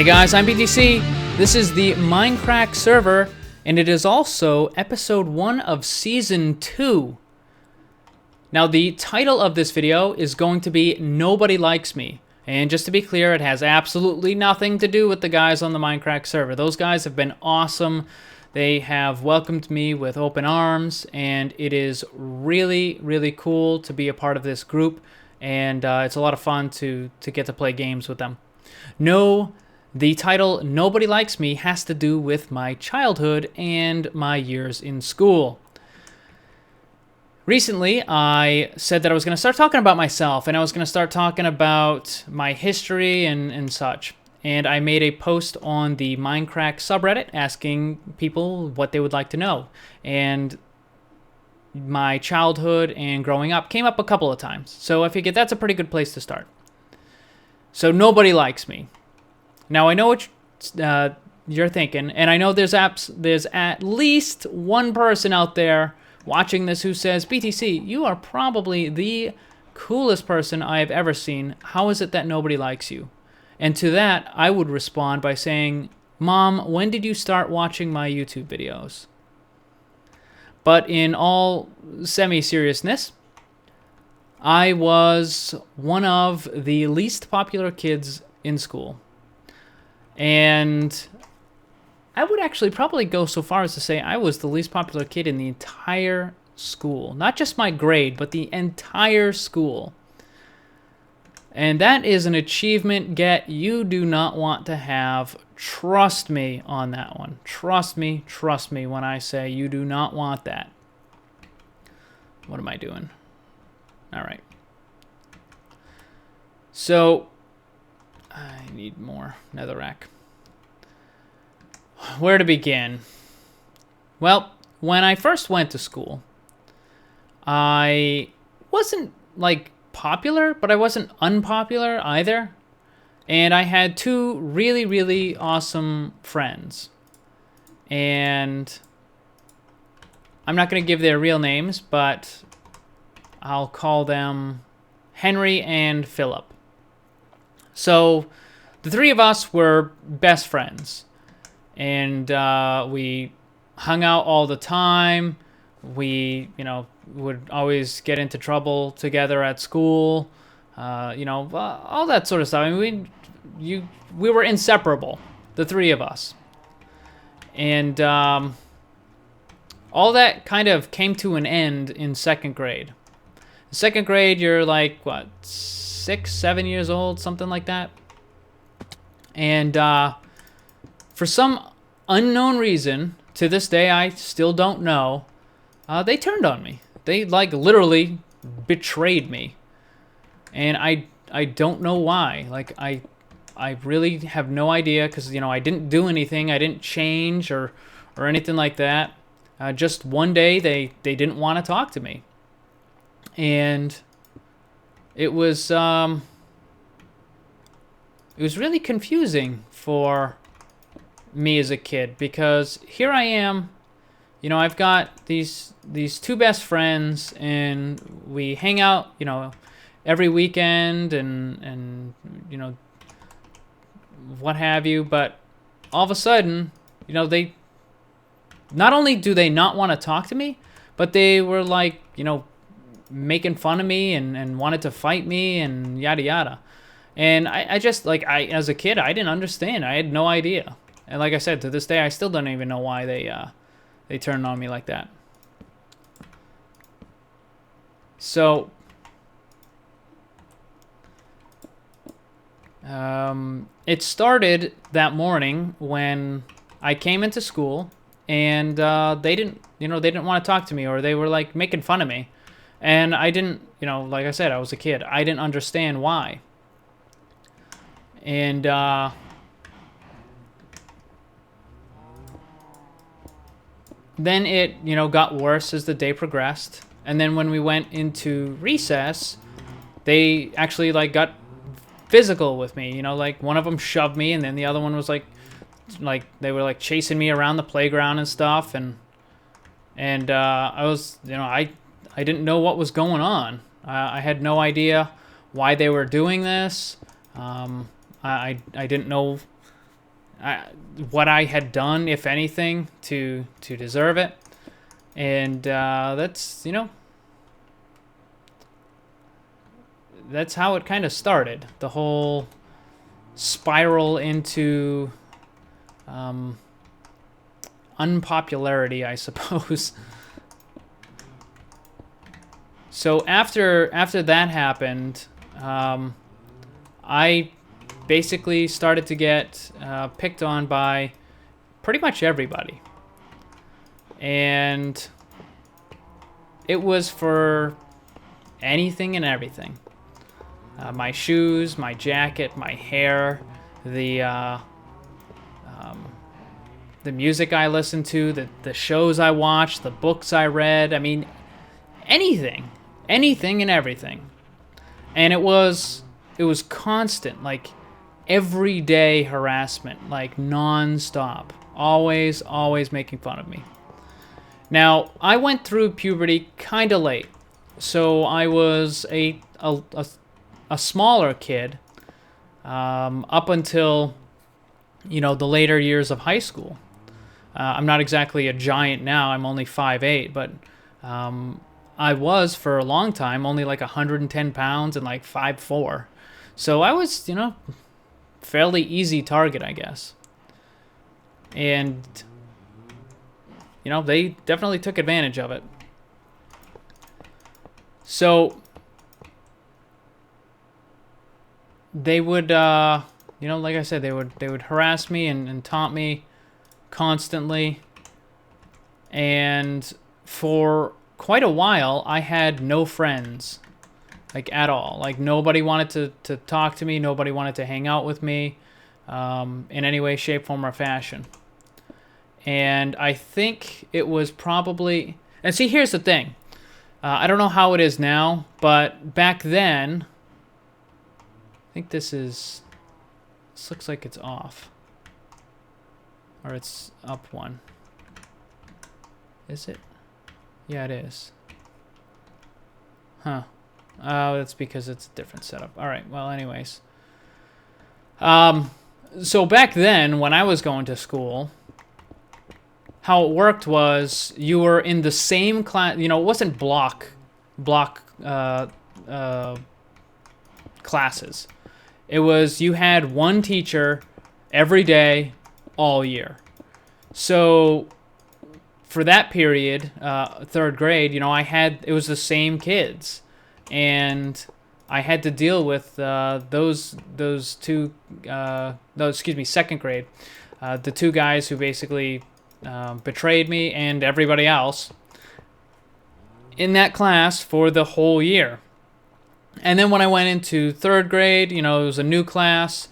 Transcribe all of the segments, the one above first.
Hey guys, I'm BTC. This is the Mindcrack server, and it is also episode 1 of season 2. Now, the title of this video is going to be Nobody Likes Me. And just to be clear, it has absolutely nothing to do with the guys on the Mindcrack server. Those guys have been awesome. They have welcomed me with open arms, and it is really, really cool to be a part of this group. And it's a lot of fun to get to play games with them. No, the title Nobody Likes Me has to do with my childhood and my years in school. Recently, I said that I was going to start talking about myself, and I was going to start talking about my history and such. And I made a post on the Mindcrack subreddit asking people what they would like to know. And my childhood and growing up came up a couple of times. So I figured that's a pretty good place to start. So nobody likes me. Now, I know what you're thinking, and I know there's at least one person out there watching this who says, BTC, you are probably the coolest person I have ever seen. How is it that nobody likes you? And to that, I would respond by saying, Mom, when did you start watching my YouTube videos? But in all semi-seriousness, I was one of the least popular kids in school. And I would actually probably go so far as to say I was the least popular kid in the entire school. Not just my grade, but the entire school. And that is an achievement you do not want to have. Trust me on that one. Trust me when I say you do not want that. What am I doing? All right. So, I need more netherrack. Where to begin? Well, when I first went to school, I wasn't, like, popular, but I wasn't unpopular either. And I had two really, really awesome friends. And I'm not going to give their real names, but I'll call them Henry and Philip. So the three of us were best friends. And we hung out all the time. We, would always get into trouble together at school. All that sort of stuff. I mean, we were inseparable, the three of us. And all that kind of came to an end in second grade. In second grade, you're like, what, 6, 7 years old, something like that. And for some unknown reason, to this day I still don't know, they turned on me. They, like, literally betrayed me. And I don't know why. Like, I really have no idea, because, I didn't do anything. I didn't change or anything like that. Just one day they didn't want to talk to me. And it was really confusing for me as a kid, because here I am, I've got these two best friends, and we hang out, every weekend and what have you, but all of a sudden, they not only do they not want to talk to me, but they were like, making fun of me and wanted to fight me and yada yada. And I just, like, as a kid, I didn't understand. I had no idea. And like I said, to this day, I still don't even know why they turned on me like that. So, it started that morning when I came into school, and they didn't want to talk to me, or they were, like, making fun of me. And I didn't, like I said, I was a kid. I didn't understand why. And then it, got worse as the day progressed. And then when we went into recess, they actually, like, got physical with me. Like, one of them shoved me, and then the other one was like they were, like, chasing me around the playground and stuff. And I was, I didn't know what was going on. I had no idea why they were doing this. I didn't know what I had done, if anything, to deserve it. And that's, you know, that's how it kind of started. The whole spiral into unpopularity, I suppose. So after that happened, I basically started to get picked on by pretty much everybody. And it was for anything and everything. My shoes, my jacket, my hair, the music I listened to, the shows I watched, the books I read. I mean, anything and everything. And it was constant, like everyday harassment, like non-stop, always making fun of me. Now, I went through puberty kind of late, so I was a smaller kid up until, you know, the later years of high school. I'm not exactly a giant now. I'm only 5'8", but I was for a long time only like 110 pounds and like 5'4". So I was, you know, fairly easy target, I guess. And, you know, they definitely took advantage of it. So they would, you know, like I said, they would harass me and taunt me constantly. And for quite a while, I had no friends, like at all. Like nobody wanted to talk to me. Nobody wanted to hang out with me in any way, shape, form, or fashion. And I think it was probably... And see, here's the thing. I don't know how it is now, but back then... I think this looks like it's off. Or it's up one. Is it? Yeah, it is. Huh. Oh, that's because it's a different setup. Alright, well, anyways. So back then, when I was going to school... How it worked was you were in the same class. You know, it wasn't block classes. It was you had one teacher every day, all year. So for that period, third grade, you know, it was the same kids, and I had to deal with those two. Second grade, the two guys who basically. Betrayed me and everybody else in that class for the whole year. And then when I went into third grade, you know, it was a new class.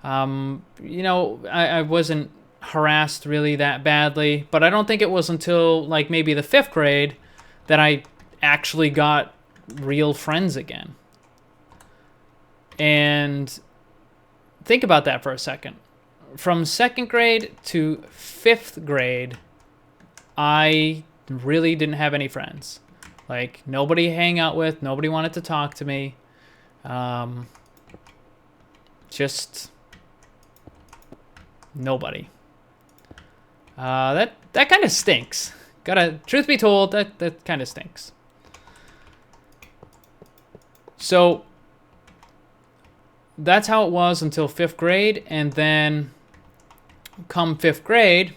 You know, I wasn't harassed really that badly, but I don't think it was until like maybe the fifth grade that I actually got real friends again. And think about that for a second. From second grade to fifth grade, I really didn't have any friends. Like, nobody to hang out with, nobody wanted to talk to me. Just nobody. That kind of stinks. Truth be told, that kind of stinks. So that's how it was until fifth grade, and then come fifth grade,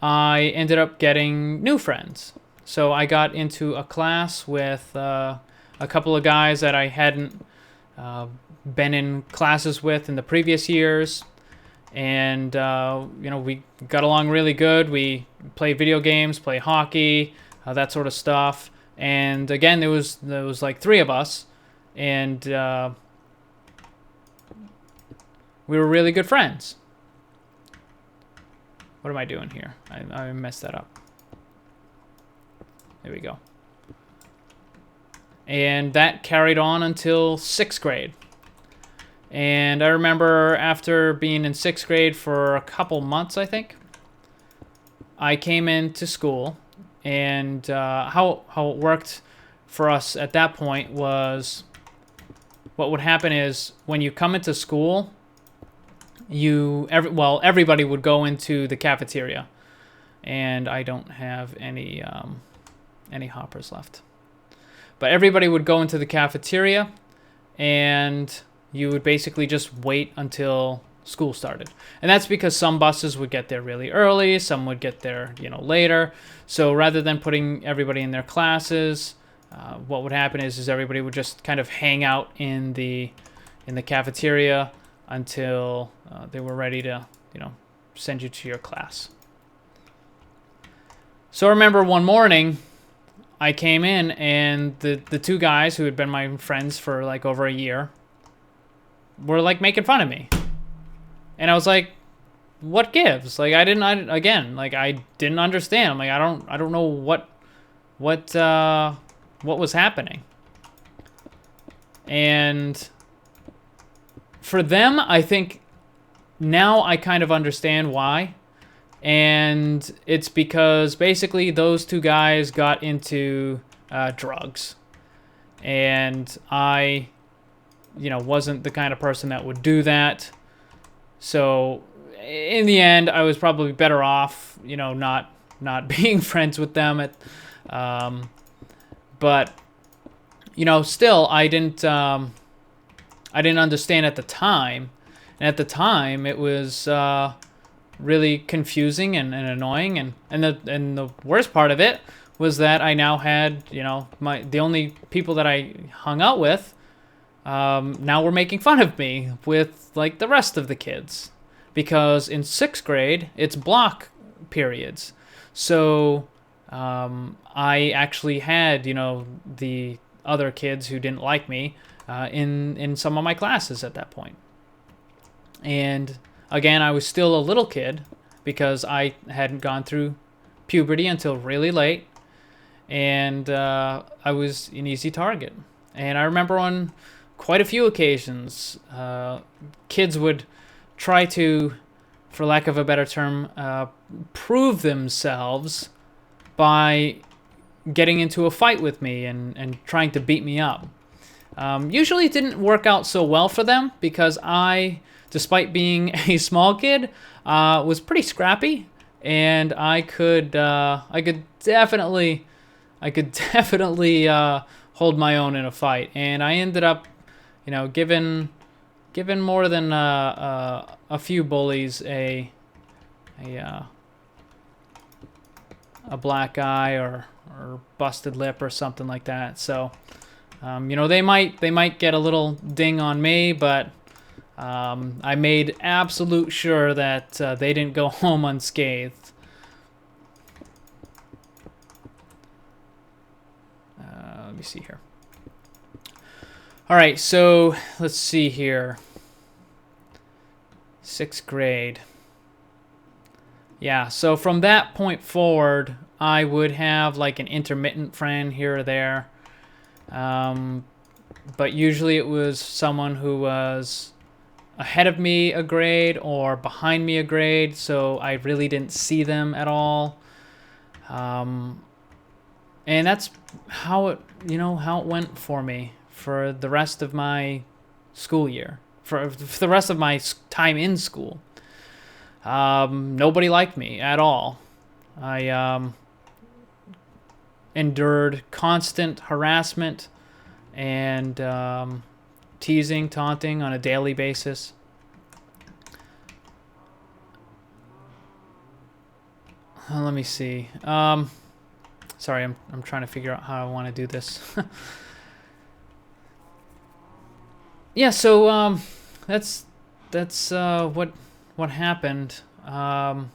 I ended up getting new friends. So I got into a class with a couple of guys that I hadn't been in classes with in the previous years. And, you know, we got along really good. We played video games, played hockey, that sort of stuff. And again, there was like three of us. And we were really good friends. What am I doing here? I messed that up. There we go. And that carried on until sixth grade. And I remember after being in sixth grade for a couple months, I think, I came into school. And how it worked for us at that point was... What would happen is when you come into school, everybody would go into the cafeteria, and I don't have any hoppers left. But everybody would go into the cafeteria, and you would basically just wait until school started. And that's because some buses would get there really early, some would get there, later. So rather than putting everybody in their classes, what would happen is everybody would just kind of hang out in the cafeteria until they were ready to, send you to your class. So I remember one morning, I came in, and the two guys who had been my friends for like over a year were like making fun of me. And I was like, what gives? Like, I didn't understand. I'm like, I don't know what was happening. And for them, I think now I kind of understand why. And it's because basically those two guys got into drugs. And I, wasn't the kind of person that would do that. So in the end, I was probably better off, not being friends with them. But, still, I didn't understand at the time. And at the time, it was really confusing and annoying. And the worst part of it was that I now had, the only people that I hung out with now were making fun of me with like the rest of the kids, because in 6th grade it's block periods. So I actually had the other kids who didn't like me in some of my classes at that point. And again, I was still a little kid because I hadn't gone through puberty until really late, and I was an easy target. And I remember on quite a few occasions, kids would try to, for lack of a better term, prove themselves by getting into a fight with me and trying to beat me up. Usually it didn't work out so well for them because I, despite being a small kid, was pretty scrappy, and I could definitely hold my own in a fight. And I ended up, given more than a few bullies a black eye or busted lip or something like that. So, they might get a little ding on me, but I made absolute sure that they didn't go home unscathed. Let me see here. All right, so let's see here. 6th grade. Yeah, so from that point forward, I would have like an intermittent friend here or there. But usually it was someone who was ahead of me a grade or behind me a grade, so I really didn't see them at all. And that's how it went for me for the rest of my school year, for the rest of my time in school. Nobody liked me at all. I endured constant harassment and teasing, taunting on a daily basis. Let me see. Sorry, I'm trying to figure out how I want to do this. Yeah, so that's what happened. And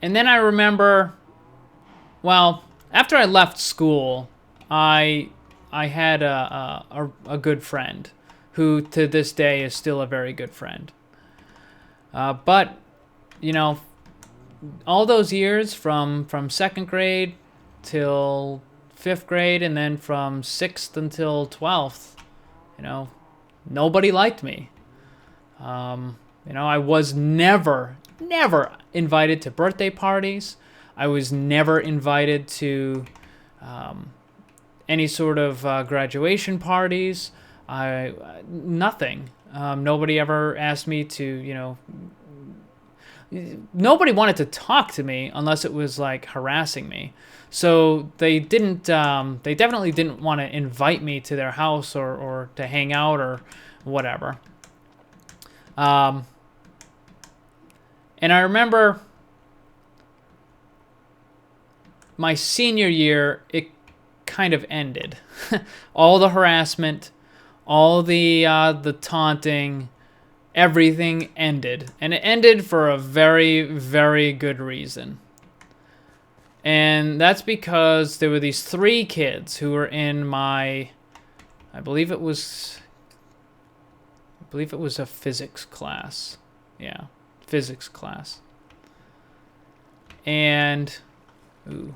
then I remember, well, after I left school, I had a good friend who to this day is still a very good friend. But all those years from 2nd grade till 5th grade, and then from 6th until 12th, nobody liked me. I was never invited to birthday parties. I was never invited to any sort of graduation parties. Nothing. Nobody ever asked me to, nobody wanted to talk to me unless it was like harassing me. So they didn't, they definitely didn't want to invite me to their house or to hang out or whatever. And I remember my senior year, it kind of ended. All the harassment, all the taunting, everything ended. And it ended for a very, very good reason. And that's because there were these 3 kids who were in my, I believe it was a physics class. Yeah, physics class. And, ooh.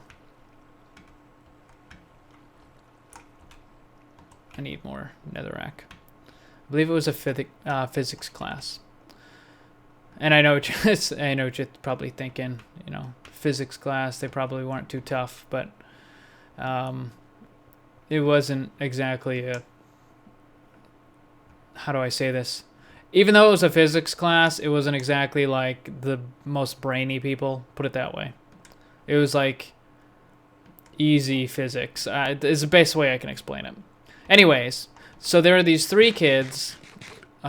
I need more netherrack. I believe it was a physics class. And I know I know what you're probably thinking, physics class, they probably weren't too tough, but it wasn't exactly a, how do I say this? Even though it was a physics class, it wasn't exactly like the most brainy people, put it that way. It was like easy physics. It's the best way I can explain it. Anyways, so there are these 3 kids, 2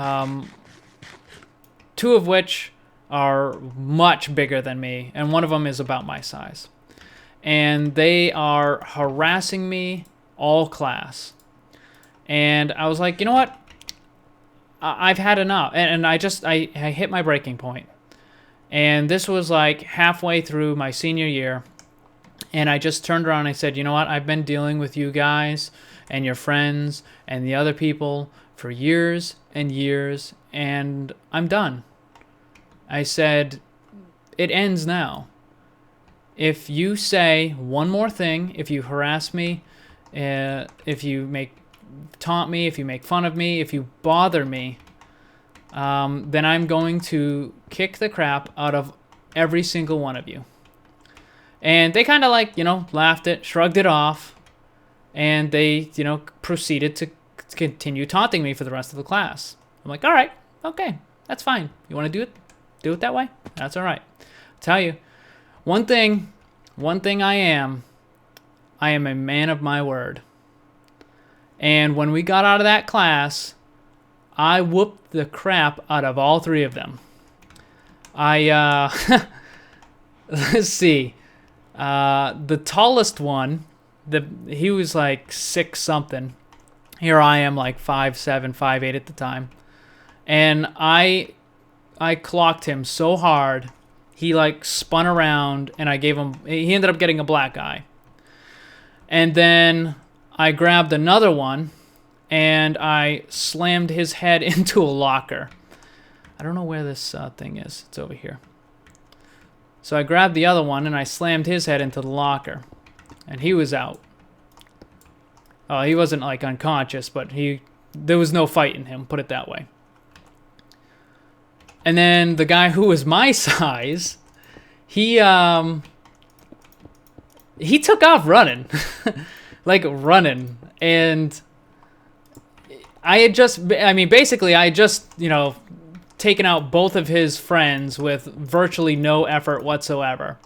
of which are much bigger than me, and one of them is about my size. And they are harassing me all class. And I was like, you know what? I've had enough. And I hit my breaking point. And this was like halfway through my senior year. And I just turned around and I said, you know what? I've been dealing with you guys and your friends and the other people for years and years, and I'm done. I said, it ends now. If you say one more thing, if you harass me, if you taunt me, if you make fun of me, if you bother me, then I'm going to kick the crap out of every single one of you. And they kind of like, laughed it, shrugged it off, and they, proceeded to continue taunting me for the rest of the class. I'm like, all right, okay, that's fine. You want to do it? Do it that way? That's all right. I'll tell you, one thing I am a man of my word. And when we got out of that class, I whooped the crap out of all 3 of them. Let's see. The tallest one, he was like 6 something. Here I am like 5'7", 5'8" at the time. And I clocked him so hard, he like spun around, and he ended up getting a black eye. And then I grabbed another one, and I slammed his head into a locker. I don't know where this thing is. It's over here. So I grabbed the other one, and I slammed his head into the locker. And he was out. Oh, he wasn't like unconscious, but there was no fight in him, put it that way. And then the guy who was my size, he took off running. Like running. And I had just taken out both of his friends with virtually no effort whatsoever.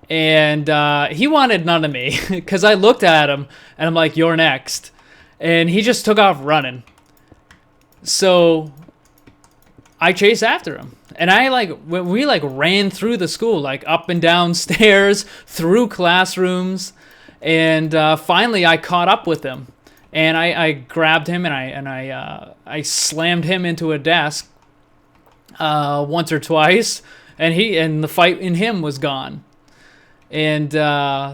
And he wanted none of me because I looked at him and I'm like, you're next. And he just took off running. So I chased after him. And we ran through the school, like up and down stairs, through classrooms. And finally I caught up with him. And I grabbed him and I slammed him into a desk once or twice. And the fight in him was gone. And then,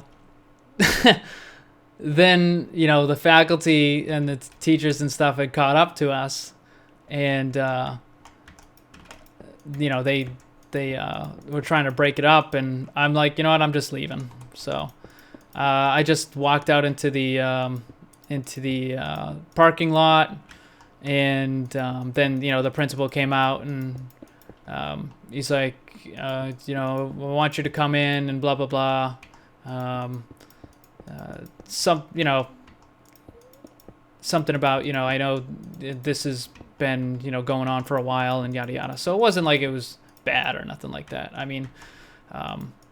the faculty and the teachers and stuff had caught up to us. And, they were trying to break it up. And I'm like, you know what, I'm just leaving. So I just walked out into the parking lot. And then, the principal came out and he's like, I want you to come in and blah, blah, blah. Something about, I know this has been, you know, going on for a while and yada yada. So it wasn't like it was bad or nothing like that. I mean,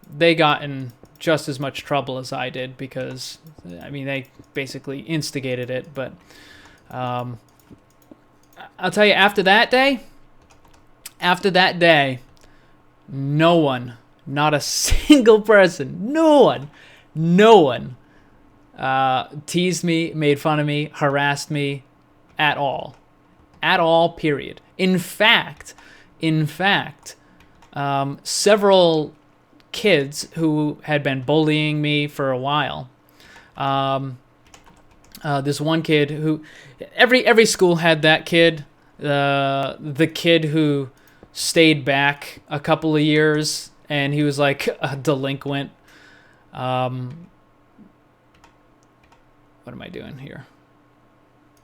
they got in just as much trouble as I did because, I mean, they basically instigated it. But I'll tell you, after that day, no one, not a single person, no one teased me, made fun of me, harassed me at all, period. In fact, several kids who had been bullying me for a while, this one kid who, every school had that kid, the kid who stayed back a couple of years and he was like a delinquent. What am I doing here?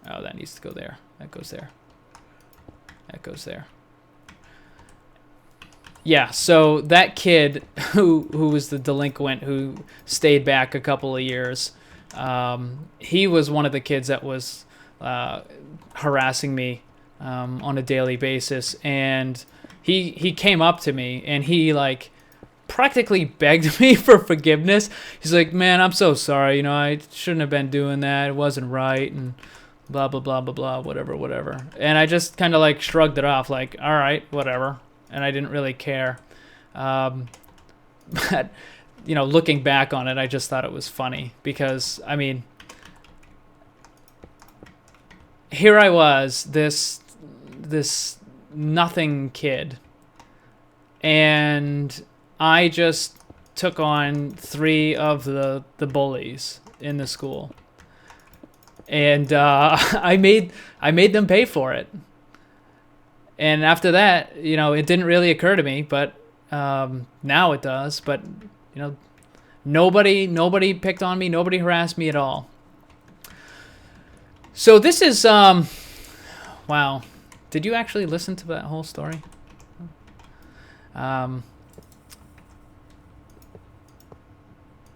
Oh, that needs to go there. That goes there. That goes there. Yeah, so that kid who was the delinquent who stayed back a couple of years, he was one of the kids that was harassing me on a daily basis, and he came up to me and he like practically begged me for forgiveness. He's like, man, I'm so sorry, you know, I shouldn't have been doing that, it wasn't right, and blah blah blah blah blah, whatever. And I just kind of like shrugged it off, like, all right, whatever, and I didn't really care. But you know, looking back on it, I just thought it was funny because, I mean, here I was, this nothing kid, and I just took on 3 of the bullies in the school, and I made them pay for it. And after that, you know, it didn't really occur to me, but now it does. But you know, nobody picked on me, nobody harassed me at all. So this is wow. Did you actually listen to that whole story?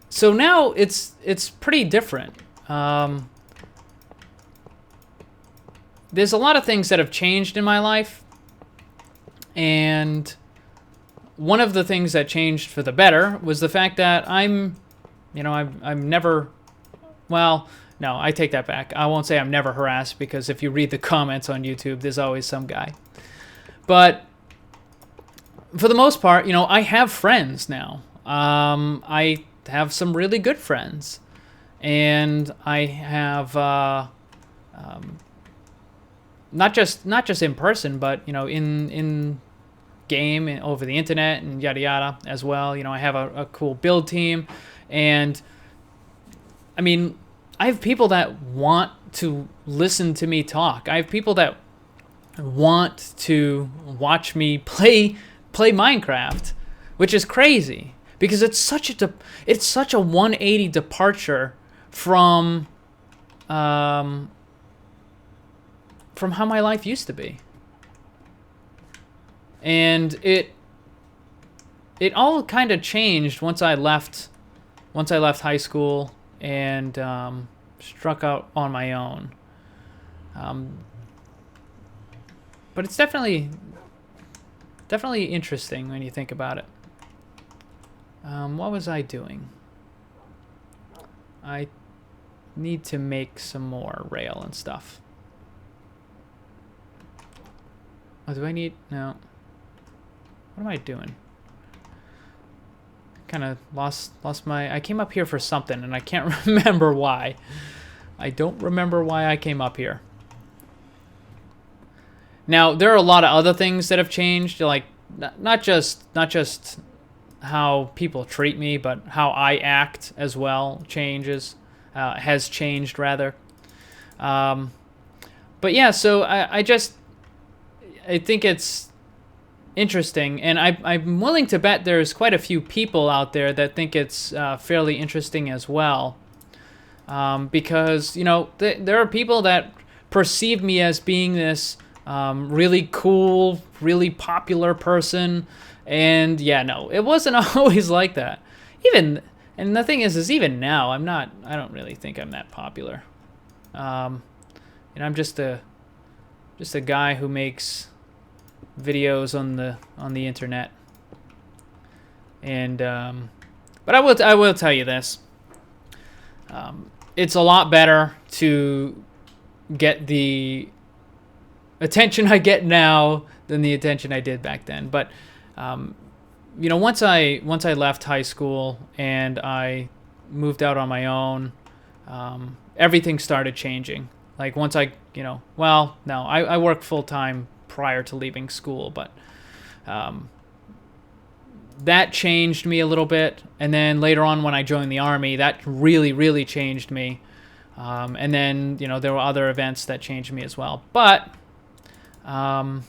So now it's pretty different. There's a lot of things that have changed in my life, and one of the things that changed for the better was the fact that I'm never, well, no, I take that back. I won't say I'm never harassed, because if you read the comments on YouTube, there's always some guy. But for the most part, you know, I have friends now. I have some really good friends, and I have not just in person, but you know, in game and over the internet and yada yada as well. You know, I have a cool build team, and I mean, I have people that want to listen to me talk. I have people that want to watch me play Minecraft, which is crazy because it's such a 180 departure from how my life used to be. And it all kind of changed once I left high school and struck out on my own. But it's definitely interesting when you think about it. What was I doing? I need to make some more rail and stuff. Oh, do I need... No. What am I doing? Kind of lost my... I came up here for something, and I can't remember why. I don't remember why I came up here. Now, there are a lot of other things that have changed, like not just how people treat me, but how I act as well has changed rather. But yeah, so I think it's interesting, and I'm willing to bet there's quite a few people out there that think it's fairly interesting as well, because you know there are people that perceive me as being this really cool, really popular person, and yeah, no, it wasn't always like that. And the thing is even now, I don't really think I'm that popular. And I'm just a just a guy who makes videos on the internet. And but I will tell you this. It's a lot better to get the attention I get now than the attention I did back then. But you know, once I left high school and I moved out on my own, everything started changing. Like once I, you know, well, no, I worked full time prior to leaving school, but that changed me a little bit. And then later on when I joined the Army, that really changed me. And then, you know, there were other events that changed me as well. But I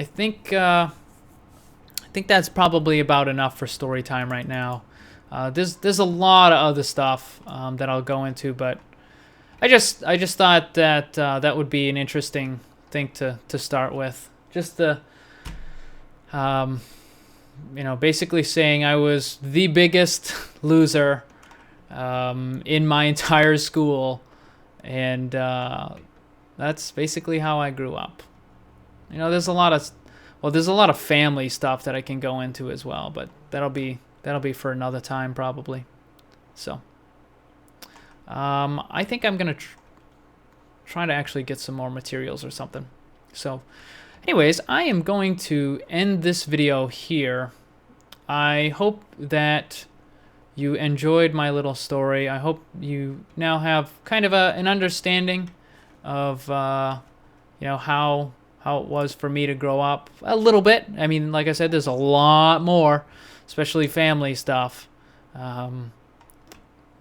think that's probably about enough for story time right now. There's a lot of other stuff that I'll go into, but I just thought that that would be an interesting thing to start with. Just the you know, basically saying I was the biggest loser in my entire school, and that's basically how I grew up. You know, there's a lot of family stuff that I can go into as well, but that'll be for another time probably. So I think I'm gonna try to actually get some more materials or something. So anyways, I am going to end this video here. I hope that you enjoyed my little story. I hope you now have kind of an understanding of you know, how it was for me to grow up a little bit. I mean, like I said, there's a lot more, especially family stuff,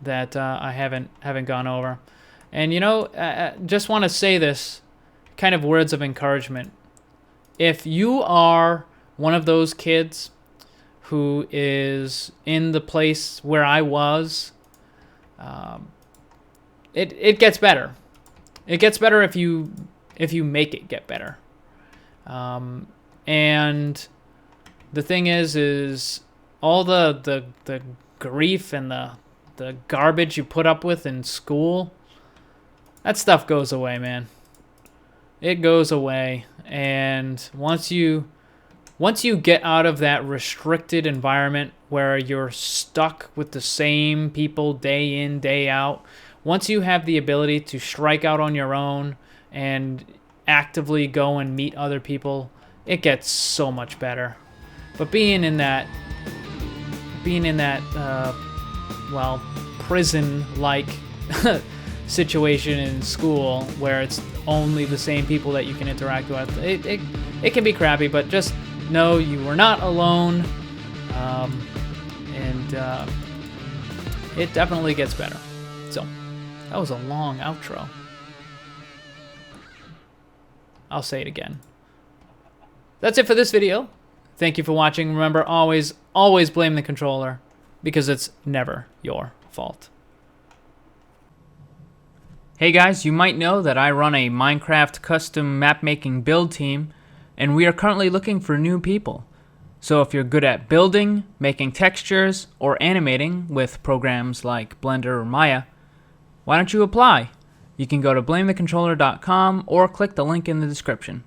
that I haven't gone over. And you know, just want to say this, kind of words of encouragement. If you are one of those kids who is in the place where I was, it gets better. It gets better if you make it get better. And the thing is all the grief and the garbage you put up with in school, that stuff goes away, man. It goes away. And once you get out of that restricted environment where you're stuck with the same people day in, day out, once you have the ability to strike out on your own and actively go and meet other people, it gets so much better. But being in that well, prison-like situation in school where it's only the same people that you can interact with, it can be crappy, but just know you were not alone, and it definitely gets better. So that was a long outro. I'll say it again. That's it for this video. Thank you for watching. Remember, always blame the controller, because it's never your fault. Hey guys, you might know that I run a Minecraft custom map making build team, and we are currently looking for new people. So if you're good at building, making textures, or animating with programs like Blender or Maya, why don't you apply? You can go to blamethecontroller.com or click the link in the description.